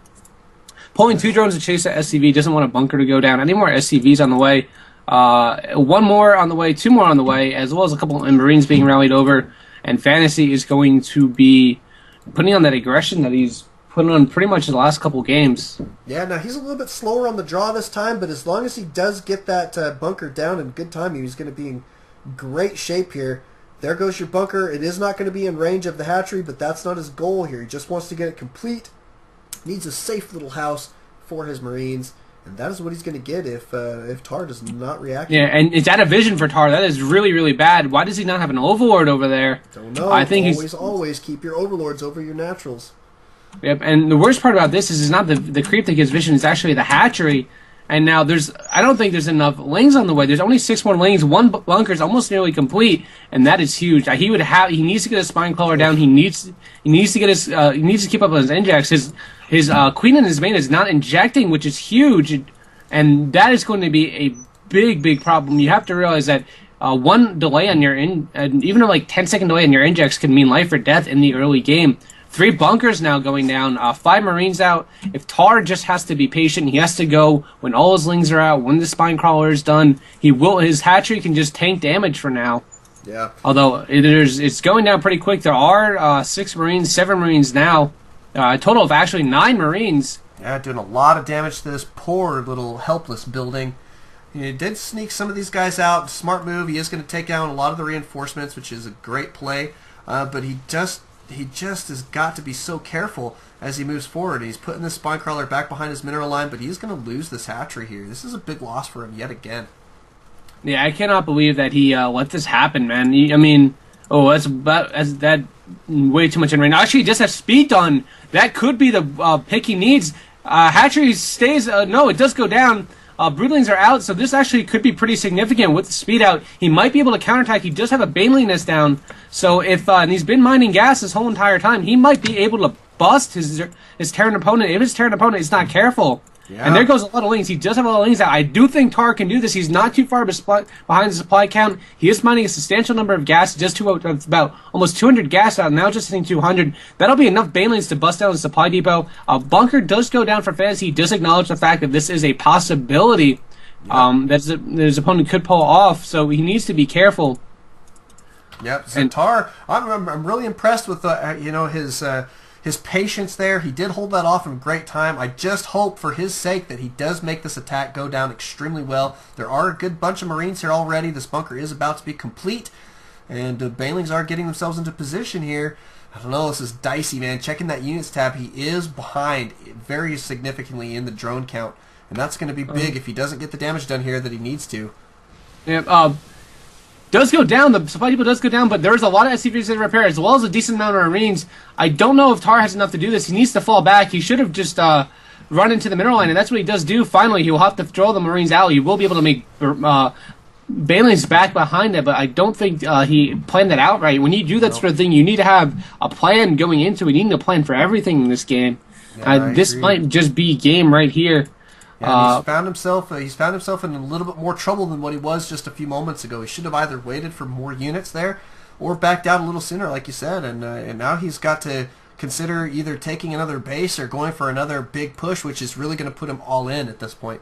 Pulling 2 drones to chase that SCV, doesn't want a bunker to go down. Any more SCVs on the way? 1 more on the way, 2 more on the way, as well as a couple of Marines being rallied over. And Fantasy is going to be putting on that aggression that he's put on pretty much the last couple games. Yeah, now he's a little bit slower on the draw this time, but as long as he does get that bunker down in good timing, he's going to be in great shape here. There goes your bunker. It is not going to be in range of the hatchery, but that's not his goal here. He just wants to get it complete. Needs a safe little house for his Marines, and that is what he's going to get if Tar does not react. Yeah, and is that a vision for Tar? That is really, really bad. Why does he not have an Overlord over there? Don't know. I think always keep your Overlords over your Naturals. Yep, and the worst part about this is it's not the creep that gives vision, it's actually the hatchery. And now I don't think there's enough lings on the way. There's only 6 more lings. 1 bunker is almost nearly complete, and that is huge. He needs to get his spine crawler down. He needs to keep up on his injects. His queen and his main is not injecting, which is huge, and that is going to be a big problem. You have to realize that 1 delay on your even a 10-second delay on your injects can mean life or death in the early game. 3 bunkers now going down, 5 Marines out. If Tar just has to be patient, he has to go when all his lings are out, when the spine crawler is done. His hatchery can just tank damage for now. Yeah. Although it's going down pretty quick. There are 6 Marines, 7 Marines now. A total of actually 9 Marines. Yeah, doing a lot of damage to this poor little helpless building. He did sneak some of these guys out. Smart move. He is going to take down a lot of the reinforcements, which is a great play. But he just has got to be so careful as he moves forward. He's putting the spine crawler back behind his mineral line, but he's going to lose this hatchery here. This is a big loss for him yet again. Yeah, I cannot believe that he let this happen, man. That's way too much in range. Actually, he just has speed done. That could be the pick he needs. Hatchery stays. No, it does go down. Broodlings are out, so this actually could be pretty significant with the speed out. He might be able to counterattack. He does have a Baneling nest down, so and he's been mining gas this whole entire time, he might be able to bust his Terran opponent if his Terran opponent is not careful. Yeah. And there goes a lot of lings. He does have a lot of lings out. I do think Tar can do this. He's not too far behind the supply count. He is mining a substantial number of gas, just about almost 200 gas out, now just hitting 200. That'll be enough Banelings to bust down the supply depot. Bunker does go down for Fantasy. He does acknowledge the fact that this is a possibility that his opponent could pull off, so he needs to be careful. Yep, so Tar, I'm really impressed with his patience there. He did hold that off in great time. I just hope for his sake that he does make this attack go down extremely well. There are a good bunch of Marines here already. This bunker is about to be complete, and the Banelings are getting themselves into position here. I don't know, this is dicey, man. Checking that units tab, he is behind very significantly in the drone count, and that's going to be big if he doesn't get the damage done here that he needs to. Yeah, does go down. The supply depot does go down, but there's a lot of SCVs to repair, as well as a decent amount of Marines. I don't know if Tar has enough to do this. He needs to fall back. He should have just run into the mineral line, and that's what he does do. Finally, he will have to throw the Marines out. He will be able to make Banelings back behind it, but I don't think he planned that out right. When you do that sort of thing, you need to have a plan going into it. You need a plan for everything in this game. Yeah, this might just be game right here. Yeah, he's found himself in a little bit more trouble than what he was just a few moments ago. He should have either waited for more units there or backed out a little sooner, like you said. And now he's got to consider either taking another base or going for another big push, which is really going to put him all in at this point.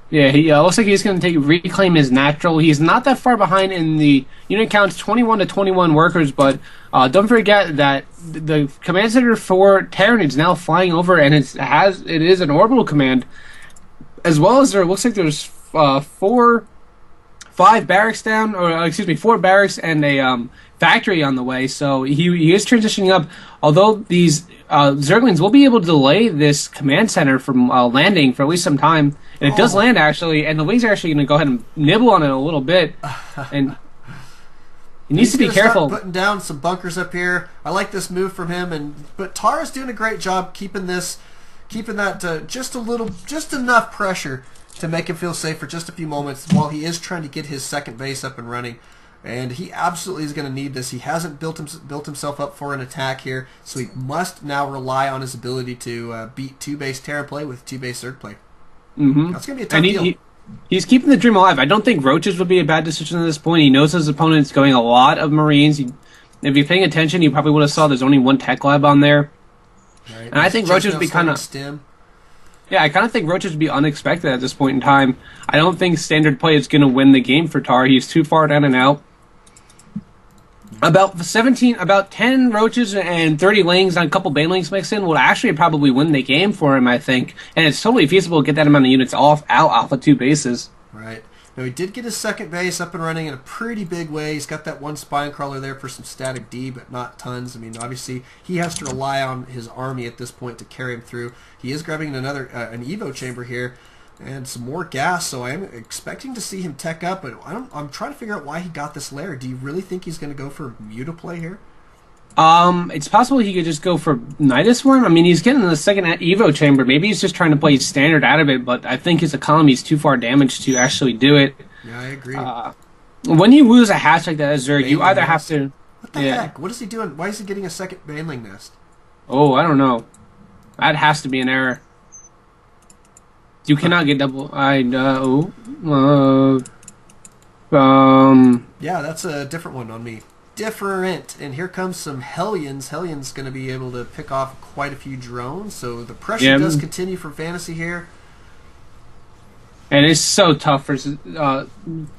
Yeah, he looks like he's going to reclaim his natural. He's not that far behind in the unit counts, 21 to 21 workers, but don't forget that the command center for Terran is now flying over, and it is an orbital command, as well as there looks like there's 4 barracks down, or excuse me, 4 barracks and a factory on the way. So he is transitioning up. Although these Zerglings will be able to delay this command center from landing for at least some time, and it does land actually, and the wings are actually going to go ahead and nibble on it a little bit, and he needs to be careful. Putting down some bunkers up here. I like this move from him, but Tara's doing a great job keeping that just enough pressure to make him feel safe for just a few moments while he is trying to get his second base up and running. And he absolutely is going to need this. He hasn't built himself up for an attack here, so he must now rely on his ability to beat 2-base Terran play with 2-base Zerg play. Mm-hmm. That's going to be a tough deal. He's keeping the dream alive. I don't think Roaches would be a bad decision at this point. He knows his opponent's going a lot of Marines. If you're paying attention, you probably would have saw there's only 1 tech lab on there. Right. And I think Roaches would be kind of... Yeah, I kind of think Roaches would be unexpected at this point in time. I don't think standard play is going to win the game for Tar. He's too far down and out. About 10 Roaches and 30 Lings and a couple Banelings mixed in will actually probably win the game for him, I think. And it's totally feasible to get that amount of units out off of 2 bases. Right. Now, he did get his second base up and running in a pretty big way. He's got that 1 spine crawler there for some static D, but not tons. I mean, obviously, he has to rely on his army at this point to carry him through. He is grabbing another an Evo chamber here and some more gas, so I am expecting to see him tech up, but I'm trying to figure out why he got this lair. Do you really think he's going to go for Mutaplay here? It's possible he could just go for Nidus Worm. I mean, he's getting the second Evo chamber. Maybe he's just trying to play standard out of it, but I think his economy is too far damaged to actually do it. Yeah, I agree. When you lose a hatch like that as Zerg, you either have to... What the heck? What is he doing? Why is he getting a second Baneling nest? Oh, I don't know. That has to be an error. You cannot get double... Yeah, that's a different one on me. Different. And here comes some Hellions. Hellions going to be able to pick off quite a few drones, so the pressure does continue for Fantasy here. And it's so tough for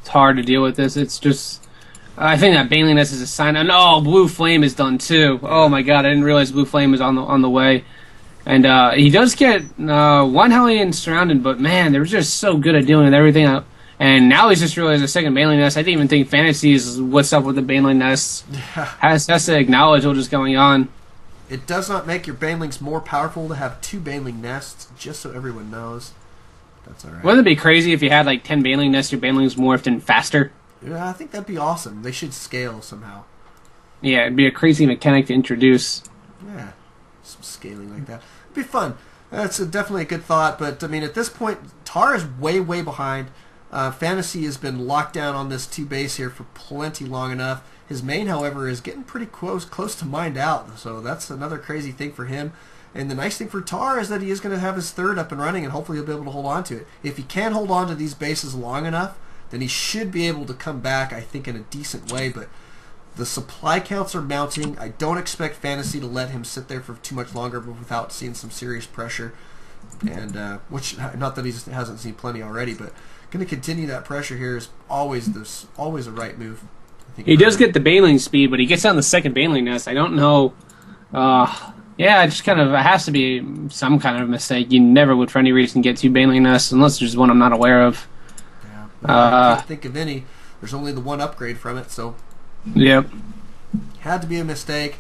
Tar to deal with this. It's just... I think that Baneling Nest is a sign. And Blue Flame is done too. Oh my god, I didn't realize Blue Flame was on the way. And he does get 1 Hellion surrounded, but man, they're just so good at dealing with everything. And now he's just realized a second Baneling Nest. I didn't even think Fantasy is what's up with the Baneling Nest. Has to acknowledge what is going on. It does not make your Banelings more powerful to have 2 Baneling Nests, just so everyone knows. That's alright. Wouldn't it be crazy if you had like 10 Baneling Nests, your Banelings morphed in faster? Yeah, I think that'd be awesome. They should scale somehow. Yeah, it'd be a crazy mechanic to introduce. Yeah, some scaling like that. It'd be fun. That's definitely a good thought, but I mean, at this point, Tar is way behind. Fantasy has been locked down on this 2 base here for plenty long enough. His main, however, is getting pretty close to mined out, so that's another crazy thing for him. And the nice thing for Tar is that he is going to have his third up and running, and hopefully he'll be able to hold on to it. If he can hold on to these bases long enough, then he should be able to come back, I think, in a decent way. But the supply counts are mounting. I don't expect Fantasy to let him sit there for too much longer without seeing some serious pressure. And which, not that he hasn't seen plenty already, but going to continue that pressure here is always a right move. I think he does get the Baneling speed, but he gets on the second Baneling Nest. I don't know. Yeah, it just kind of it has to be some kind of mistake. You never would, for any reason, get 2 Baneling Nests unless there's one I'm not aware of. Yeah, I can't think of any. There's only the 1 upgrade from it, so. Yep. Had to be a mistake.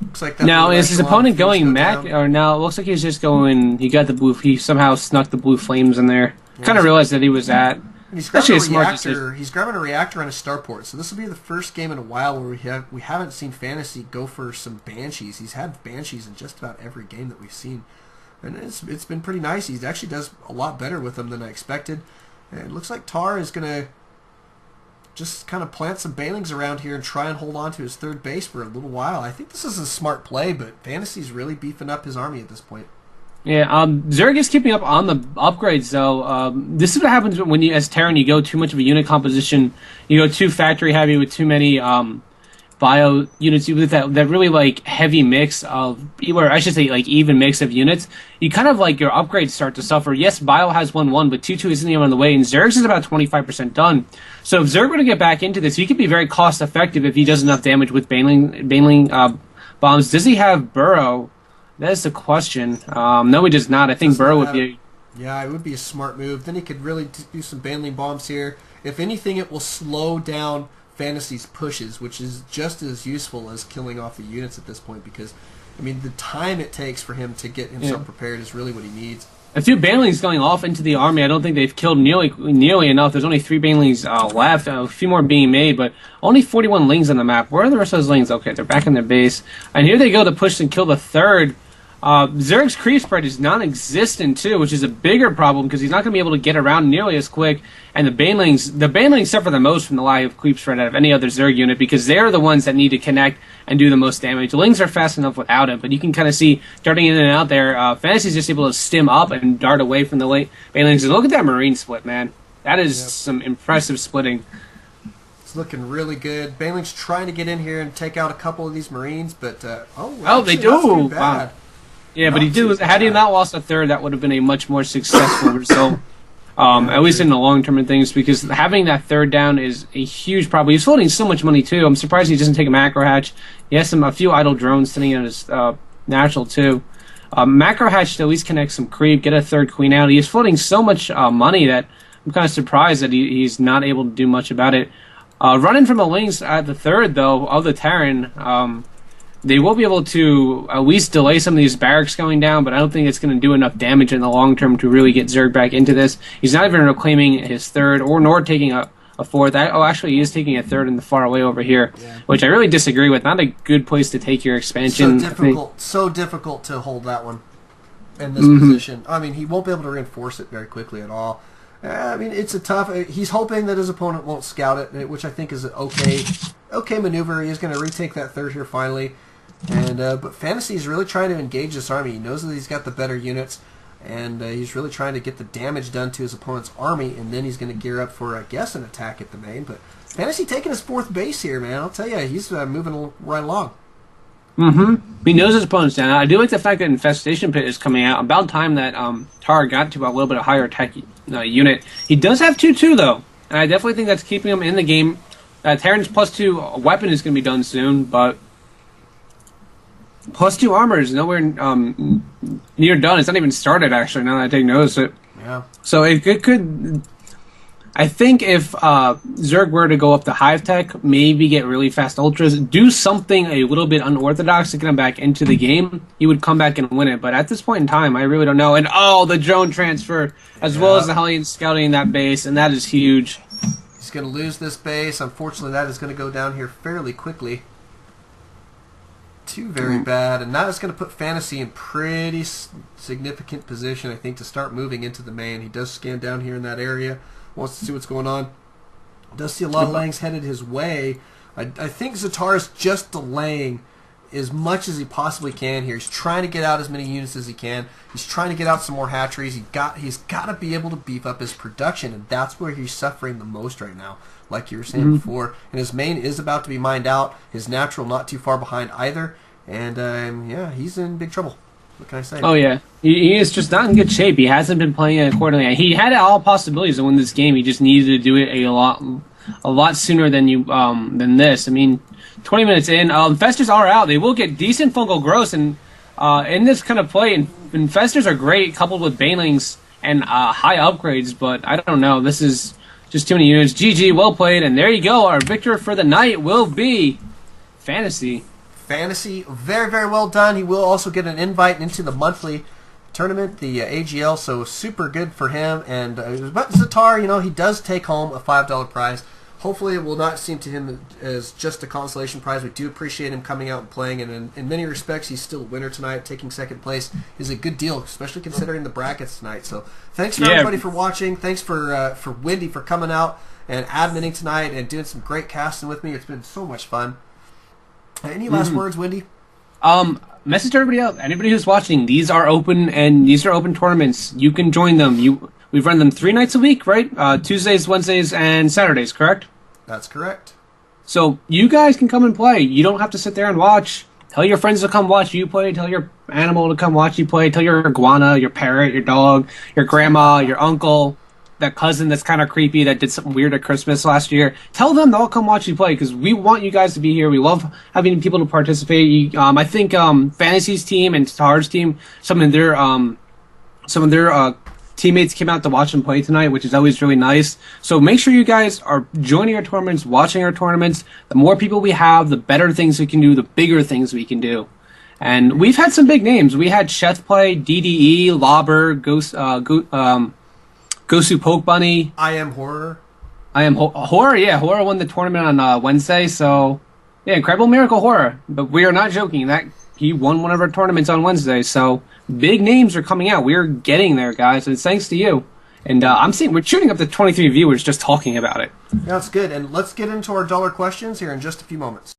Looks like that. Now is his opponent going mech, or now it looks like he's just going? He got the blue. He somehow snuck the Blue Flames in there. Yeah, kind of realized that he was at. he's grabbing a reactor. He's grabbing a reactor on a starport. So this will be the first game in a while where we haven't seen Fantasy go for some Banshees. He's had Banshees in just about every game that we've seen, and it's been pretty nice. He actually does a lot better with them than I expected. And it looks like Tar is gonna just kind of plant some Banelings around here and try and hold on to his third base for a little while. I think this is a smart play, but Fantasy's really beefing up his army at this point. Yeah, Zerg is keeping up on the upgrades, though. This is what happens when you, as Terran, you go too much of a unit composition. You go too factory heavy with too many bio units with that really like heavy mix of, or I should say like even mix of units. You kind of like your upgrades start to suffer. Yes, bio has 1/1, but 2/2 isn't even on the way, and Zerg's is about 25% done. So if Zerg were to get back into this, he could be very cost effective if he does enough damage with Baneling bombs. Does he have Burrow? That is the question. No, he does not. I think Burrow would be... Yeah, it would be a smart move. Then he could really do some Baneling bombs here. If anything, it will slow down Fantasy's pushes, which is just as useful as killing off the units at this point, because, I mean, the time it takes for him to get himself prepared is really what he needs. A few Banelings going off into the army. I don't think they've killed nearly enough. There's only 3 Banelings left, a few more being made, but only 41 Lings on the map. Where are the rest of those Lings? Okay, they're back in their base. And here they go to push and kill the third. Zerg's creep spread is non-existent too, which is a bigger problem because he's not going to be able to get around nearly as quick. And the Banelings suffer the most from the lack of creep spread out of any other Zerg unit because they're the ones that need to connect and do the most damage. The Lings are fast enough without it, but you can kind of see darting in and out there. Fantasy's just able to stim up and dart away from the late Banelings. And look at that Marine split, man. That is some impressive splitting. It's looking really good. Baneling's trying to get in here and take out a couple of these Marines, but they do. Wow. Yeah, but had he not lost a third, that would have been a much more successful result, at least in the long term of things, because having that third down is a huge problem. He's floating so much money, too. I'm surprised he doesn't take a macro hatch. He has a few idle drones sitting in his natural, too. Macro hatch to at least connect some creep, get a third queen out. He is floating so much money that I'm kind of surprised that he's not able to do much about it. Running from the Lings at the third, though, of the Terran, they will be able to at least delay some of these barracks going down, but I don't think it's going to do enough damage in the long term to really get Zerg back into this. He's not even reclaiming his third, nor taking a fourth. Actually, he is taking a third in the far away over here, which I really disagree with. Not a good place to take your expansion. So difficult to hold that one in this position. I mean, he won't be able to reinforce it very quickly at all. I mean, it's a tough... He's hoping that his opponent won't scout it, which I think is an okay maneuver. He's going to retake that third here finally. And but Fantasy is really trying to engage this army. He knows that he's got the better units, and he's really trying to get the damage done to his opponent's army, and then he's going to gear up for, I guess, an attack at the main. But Fantasy taking his fourth base here, man. I'll tell you, he's moving right along. He knows his opponent's down. I do like the fact that Infestation Pit is coming out. About time that Tar got to a little bit of higher attack unit. He does have 2/2, though, and I definitely think that's keeping him in the game. Terran's +2 weapon is going to be done soon, but +2 armor is nowhere near done. It's not even started, actually, now that I take notice of it. Yeah. So it could... I think if Zerg were to go up to Hive Tech, maybe get really fast ultras, do something a little bit unorthodox to get him back into the game, he would come back and win it. But at this point in time, I really don't know. And the drone transfer, as well as the Hellion scouting that base, and that is huge. He's going to lose this base. Unfortunately, that is going to go down here fairly quickly. Very bad, and now it's going to put Fantasy in pretty significant position, I think, to start moving into the main. He does scan down here in that area, wants to see what's going on. Does see a lot of Langs headed his way. I think sCztaaar is just delaying as much as he possibly can here. He's trying to get out as many units as he can. He's trying to get out some more hatcheries. He's got to be able to beef up his production, and that's where he's suffering the most right now, like you were saying before. And his main is about to be mined out. His natural not too far behind either. And, yeah, he's in big trouble. What can I say? Oh, yeah. He is just not in good shape. He hasn't been playing it accordingly. He had all possibilities to win this game. He just needed to do it a lot sooner than this. I mean, 20 minutes in, Infestors are out. They will get decent fungal growth. And in this kind of play, Infestors are great, coupled with Banelings and high upgrades. But I don't know. This is just too many units. GG, well played. And there you go. Our victor for the night will be Fantasy. Fantasy, very, very well done. He will also get an invite into the monthly tournament, the AGL, so super good for him. And but sCztaaar, you know, he does take home a $5 prize. Hopefully it will not seem to him as just a consolation prize. We do appreciate him coming out and playing, and in many respects he's still a winner tonight. Taking second place is a good deal, especially considering the brackets tonight. So thanks for everybody for watching. Thanks for Wendy for coming out and adminning tonight and doing some great casting with me. It's been so much fun. Any last words, Wendy? Message to everybody else. Anybody who's watching, these are open, and these are open tournaments. You can join them. We've run them 3 nights a week, right? Tuesdays, Wednesdays, and Saturdays, correct? That's correct. So you guys can come and play. You don't have to sit there and watch. Tell your friends to come watch you play. Tell your animal to come watch you play. Tell your iguana, your parrot, your dog, your grandma, your uncle, that cousin that's kind of creepy that did something weird at Christmas last year. Tell them to all come watch you play, because we want you guys to be here. We love having people to participate. I think Fantasy's team and sCztaaar's team, some of their teammates came out to watch them play tonight, which is always really nice. So make sure you guys are joining our tournaments, watching our tournaments. The more people we have, the better things we can do, the bigger things we can do. And we've had some big names. We had Chef play, DDE, Lobber, Gosu Poke Bunny. I Am Horror. Horror, yeah. Horror won the tournament on Wednesday, so yeah, Incredible Miracle Horror. But we are not joking. That he won one of our tournaments on Wednesday, so big names are coming out. We're getting there, guys, and it's thanks to you. And I'm seeing we're shooting up to 23 viewers just talking about it. That's good. And let's get into our dollar questions here in just a few moments.